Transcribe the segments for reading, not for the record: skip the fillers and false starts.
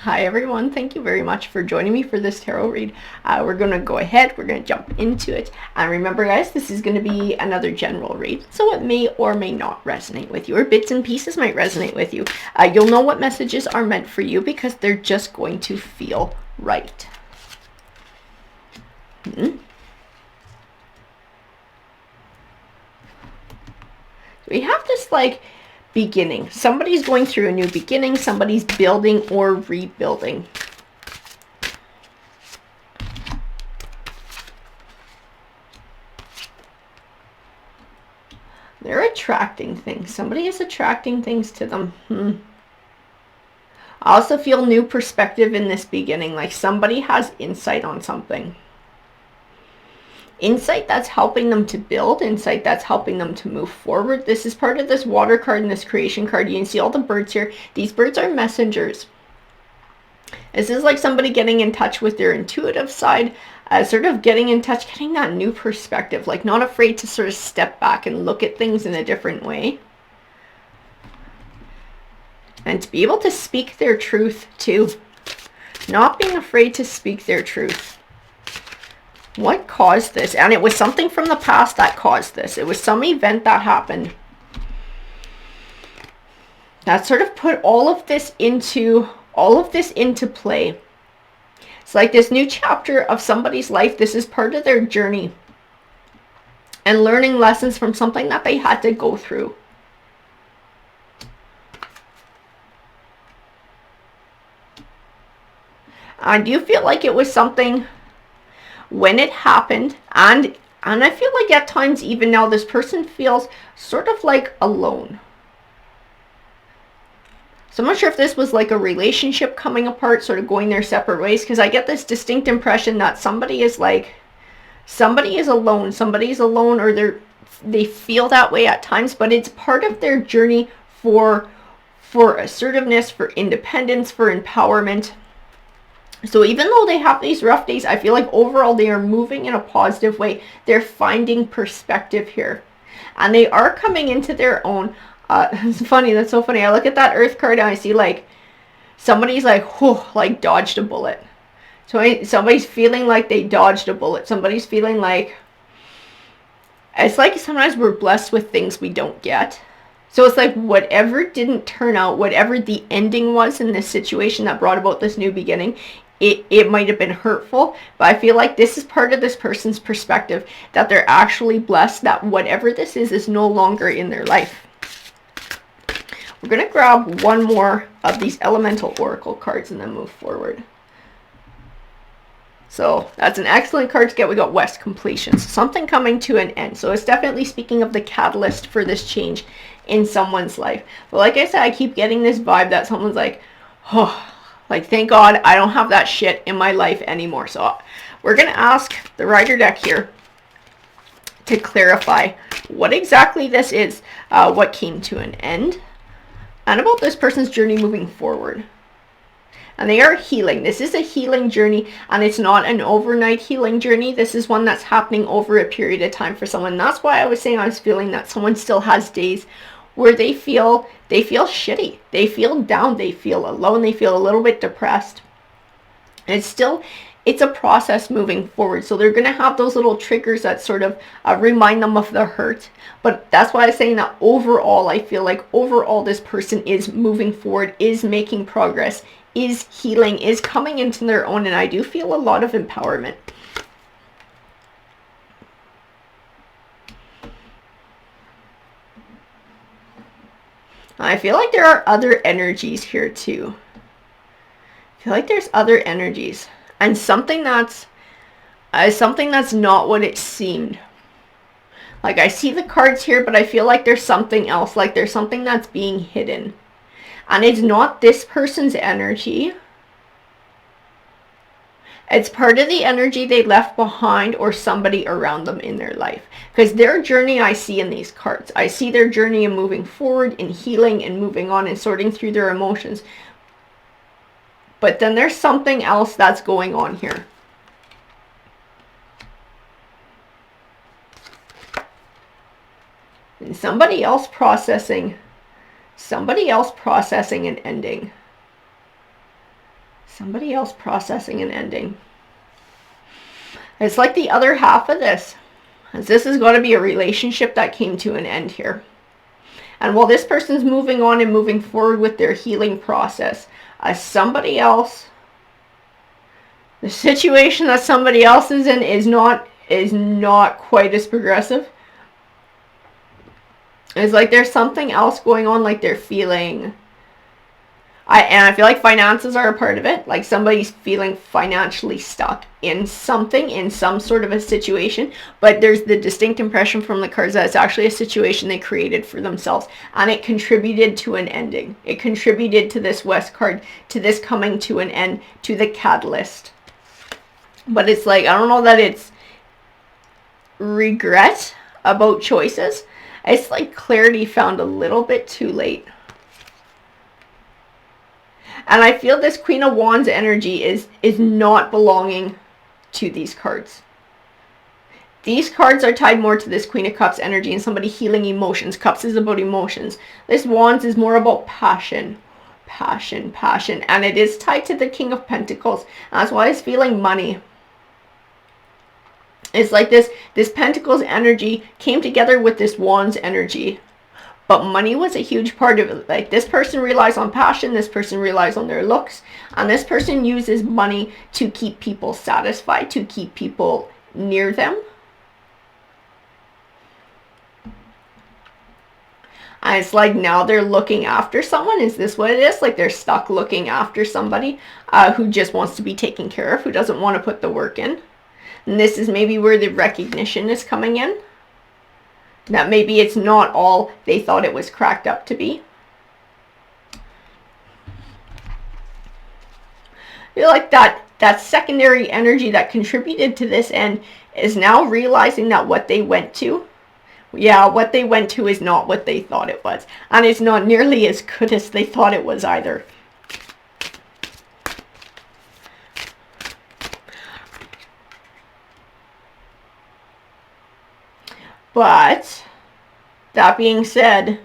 Hi everyone, thank you very much for joining me for this tarot read. We're going to go ahead, we're going to jump into it. And remember guys, this is going to be another general read, so it may or may not resonate with you, or bits and pieces might resonate with you. You'll know what messages are meant for you because they're just going to feel right. We have this like beginning. Somebody's going through a new beginning, somebody's building or rebuilding. They're attracting things. Somebody is attracting things to them. I also feel new perspective in this beginning, like somebody has insight on something. Insight that's helping them to build, insight that's helping them to move forward. This is part of this water card and this creation card. You can see all the birds here. These birds are messengers. This is like somebody getting in touch with their intuitive side, sort of getting in touch, getting that new perspective, like not afraid to sort of step back and look at things in a different way. And to be able to speak their truth too. Not being afraid to speak their truth. What caused this? And it was something from the past that caused this. It was some event that happened that sort of put all of this into play. It's like this new chapter of somebody's life. This is part of their journey and learning lessons from something that they had to go through. I do feel like it was something when it happened, and I feel like at times even now this person feels sort of like alone. So I'm not sure if this was like a relationship coming apart, sort of going their separate ways, because I get this distinct impression that somebody is alone, or they feel that way at times, but it's part of their journey for assertiveness, for independence, for empowerment. So even though they have these rough days, I feel like overall they are moving in a positive way. They're finding perspective here. And they are coming into their own. It's funny, that's so funny. I look at that Earth card and I see like somebody's like, whew, like dodged a bullet. So somebody's feeling like they dodged a bullet. Somebody's feeling like, it's like sometimes we're blessed with things we don't get. So it's like whatever didn't turn out, whatever the ending was in this situation that brought about this new beginning, it might have been hurtful, but I feel like this is part of this person's perspective, that they're actually blessed that whatever this is no longer in their life. We're going to grab one more of these elemental oracle cards and then move forward. So that's an excellent card to get. We got West completion, so something coming to an end. So it's definitely speaking of the catalyst for this change in someone's life. But like I said, I keep getting this vibe that someone's like, oh, like thank God I don't have that shit in my life anymore. So we're going to ask the Rider deck here to clarify what exactly this is, what came to an end, and about this person's journey moving forward. And they are healing. This is a healing journey, and it's not an overnight healing journey. This is one that's happening over a period of time for someone. That's why I was saying I was feeling that someone still has days where they feel shitty. They feel down. They feel alone. They feel a little bit depressed. And it's a process moving forward. So they're going to have those little triggers that sort of remind them of the hurt. But that's why I'm saying that overall, I feel like overall this person is moving forward, is making progress, is healing, is coming into their own. And I do feel a lot of empowerment. I feel like there are other energies here too. I feel like there's other energies. And something that's not what it seemed. Like I see the cards here, but I feel like there's something else. Like there's something that's being hidden. And it's not this person's energy. It's part of the energy they left behind or somebody around them in their life. Because their journey I see in these cards. I see their journey in moving forward, in healing, and moving on and sorting through their emotions. But then there's something else that's going on here. And somebody else processing an ending. Somebody else processing and ending. It's like the other half of this. This is going to be a relationship that came to an end here. And while this person's moving on and moving forward with their healing process, somebody else, the situation that somebody else is in is not quite as progressive. It's like there's something else going on, like they're feeling... I feel like finances are a part of it. Like somebody's feeling financially stuck in something, in some sort of a situation. But there's the distinct impression from the cards that it's actually a situation they created for themselves. And it contributed to an ending. It contributed to this West card, to this coming to an end, to the catalyst. But it's like, I don't know that it's regret about choices. It's like clarity found a little bit too late. And I feel this Queen of Wands energy is not belonging to these cards. These cards are tied more to this Queen of Cups energy and somebody healing emotions. Cups is about emotions. This Wands is more about passion. Passion. And it is tied to the King of Pentacles. That's why it's feeling money. It's like this Pentacles energy came together with this Wands energy. But money was a huge part of it. Like this person relies on passion, this person relies on their looks, and this person uses money to keep people satisfied, to keep people near them. And it's like now they're looking after someone. Is this what it is? Like they're stuck looking after somebody who just wants to be taken care of, who doesn't want to put the work in. And this is maybe where the recognition is coming in. That maybe it's not all they thought it was cracked up to be. I feel like that secondary energy that contributed to this end is now realizing that what they went to, what they went to is not what they thought it was. And it's not nearly as good as they thought it was either. But, that being said,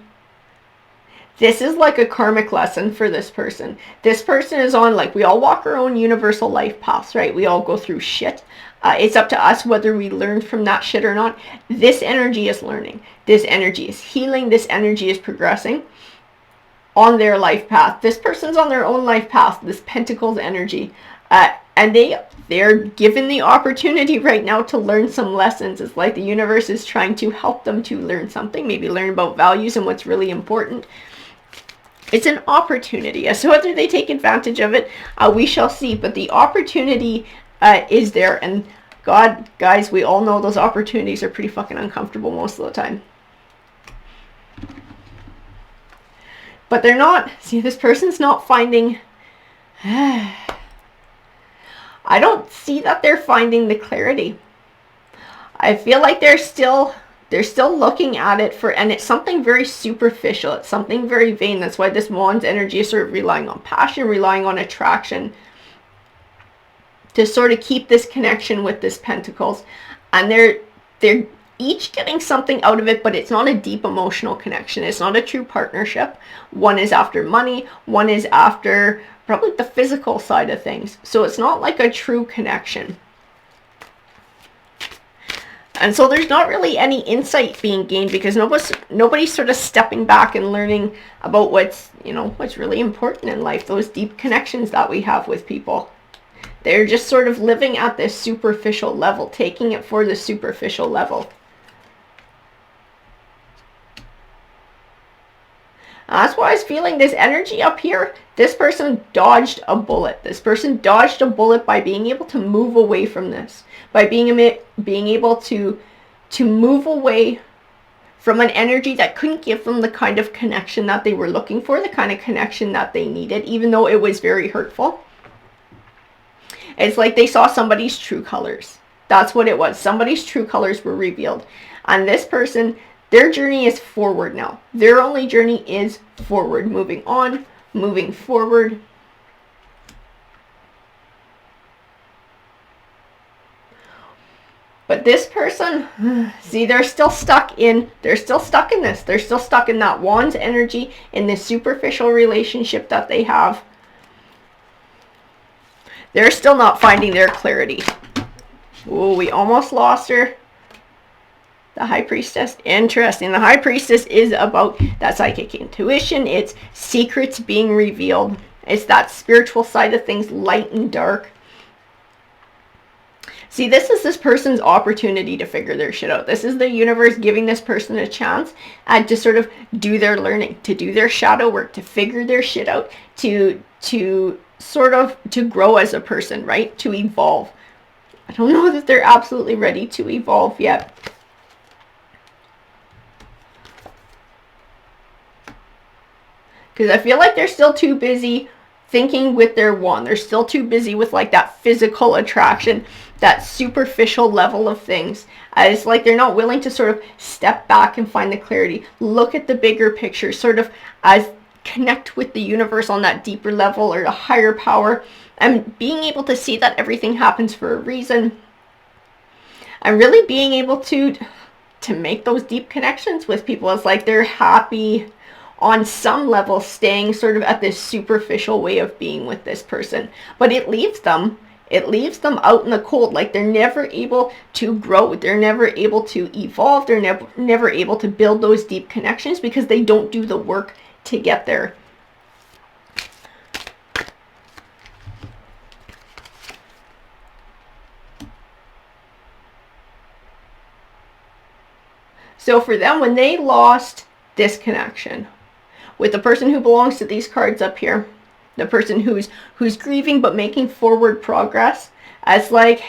this is like a karmic lesson for this person. This person is on, like, we all walk our own universal life paths, right? We all go through shit. It's up to us whether we learn from that shit or not. This energy is learning. This energy is healing. This energy is progressing on their life path. This person's on their own life path, this Pentacles energy. And they're given the opportunity right now to learn some lessons. It's like the universe is trying to help them to learn something, maybe learn about values and what's really important. It's an opportunity. So whether they take advantage of it, we shall see. But the opportunity is there. And God, guys, we all know those opportunities are pretty fucking uncomfortable most of the time. But they're not, see, this person's not finding... I don't see that they're finding the clarity. I feel like they're still looking at it for, and it's something very superficial. It's something very vain. That's why this Wands energy is sort of relying on passion, relying on attraction to sort of keep this connection with this Pentacles. And they're each getting something out of it, but it's not a deep emotional connection. It's not a true partnership. One is after money. One is after probably the physical side of things. So it's not like a true connection. And so there's not really any insight being gained because nobody's sort of stepping back and learning about what's really important in life, those deep connections that we have with people. They're just sort of living at this superficial level, taking it for the superficial level. That's why I was feeling this energy up here. This person dodged a bullet. This person dodged a bullet by being able to move away from this. By being able to move away from an energy that couldn't give them the kind of connection that they were looking for, the kind of connection that they needed, even though it was very hurtful. It's like they saw somebody's true colors. That's what it was. Somebody's true colors were revealed. And this person... their journey is forward now. Their only journey is forward, moving on, moving forward. But this person, see, they're still stuck in this. They're still stuck in that Wands energy, in this superficial relationship that they have. They're still not finding their clarity. Oh, we almost lost her. The High Priestess. Interesting. The High Priestess is about that psychic intuition. It's secrets being revealed. It's that spiritual side of things, light and dark. See, this is this person's opportunity to figure their shit out. This is the universe giving this person a chance to sort of do their learning, to do their shadow work, to figure their shit out, to sort of to grow as a person, right? To evolve. I don't know that they're absolutely ready to evolve yet. Because I feel like they're still too busy thinking with their wand. They're still too busy with like that physical attraction, that superficial level of things. It's like they're not willing to sort of step back and find the clarity. Look at the bigger picture, sort of as connect with the universe on that deeper level or a higher power, and being able to see that everything happens for a reason. And really being able to make those deep connections with people. It's like they're happy on some level staying sort of at this superficial way of being with this person. But it leaves them out in the cold. Like they're never able to grow. They're never able to evolve. They're never able to build those deep connections because they don't do the work to get there. So for them, when they lost this connection with the person who belongs to these cards up here, the person who's grieving but making forward progress, it's like,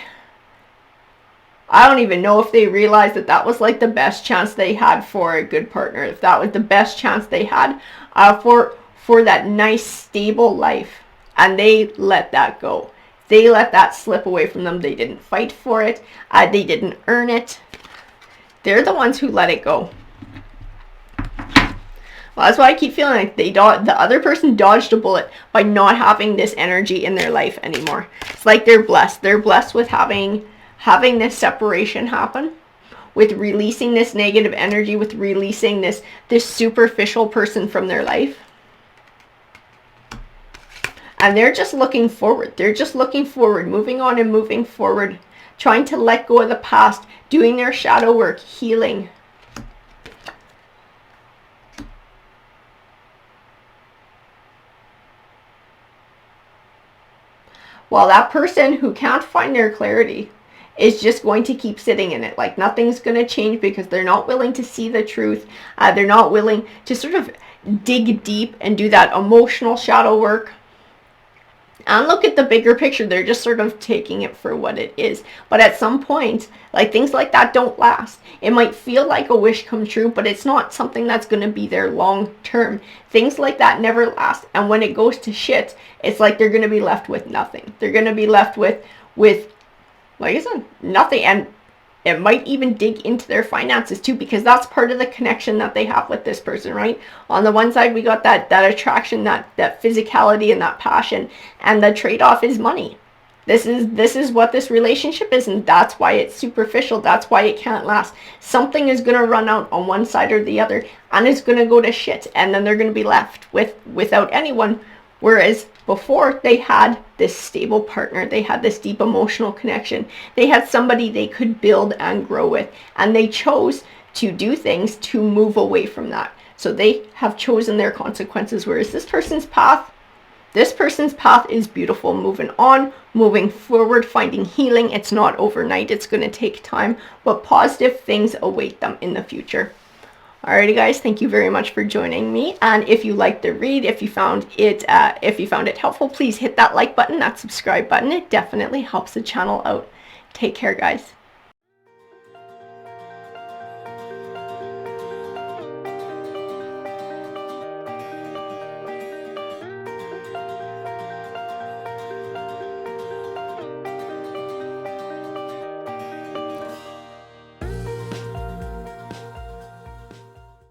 I don't even know if they realized that that was like the best chance they had for a good partner, if that was the best chance they had for that nice stable life, and they let that go. They let that slip away from them. They didn't fight for it. They didn't earn it. They're the ones who let it go. Well, that's why I keep feeling like the other person dodged a bullet by not having this energy in their life anymore. It's like they're blessed. They're blessed with having this separation happen, with releasing this negative energy, with releasing this superficial person from their life. And they're just looking forward. They're just looking forward, moving on and moving forward, trying to let go of the past, doing their shadow work, healing. While that person who can't find their clarity is just going to keep sitting in it. Like nothing's going to change because they're not willing to see the truth. They're not willing to sort of dig deep and do that emotional shadow work. And look at the bigger picture. They're just sort of taking it for what it is. But at some point, like things like that don't last. It might feel like a wish come true, but it's not something that's going to be there long term. Things like that never last. And when it goes to shit, it's like they're going to be left with nothing. They're going to be left with, like I said, nothing. And it might even dig into their finances too, because that's part of the connection that they have with this person, right? On the one side, we got that attraction, that physicality and that passion, and the trade-off is money. This is what this relationship is, and that's why it's superficial. That's why it can't last. Something is going to run out on one side or the other, and it's going to go to shit, and then they're going to be left without anyone. Whereas before, they had this stable partner, they had this deep emotional connection, they had somebody they could build and grow with, and they chose to do things to move away from that. So they have chosen their consequences, whereas this person's path is beautiful, moving on, moving forward, finding healing. It's not overnight, it's going to take time, but positive things await them in the future. Alrighty guys, thank you very much for joining me, and if you liked the read, if you found it helpful, please hit that like button, that subscribe button. It definitely helps the channel out. Take care guys.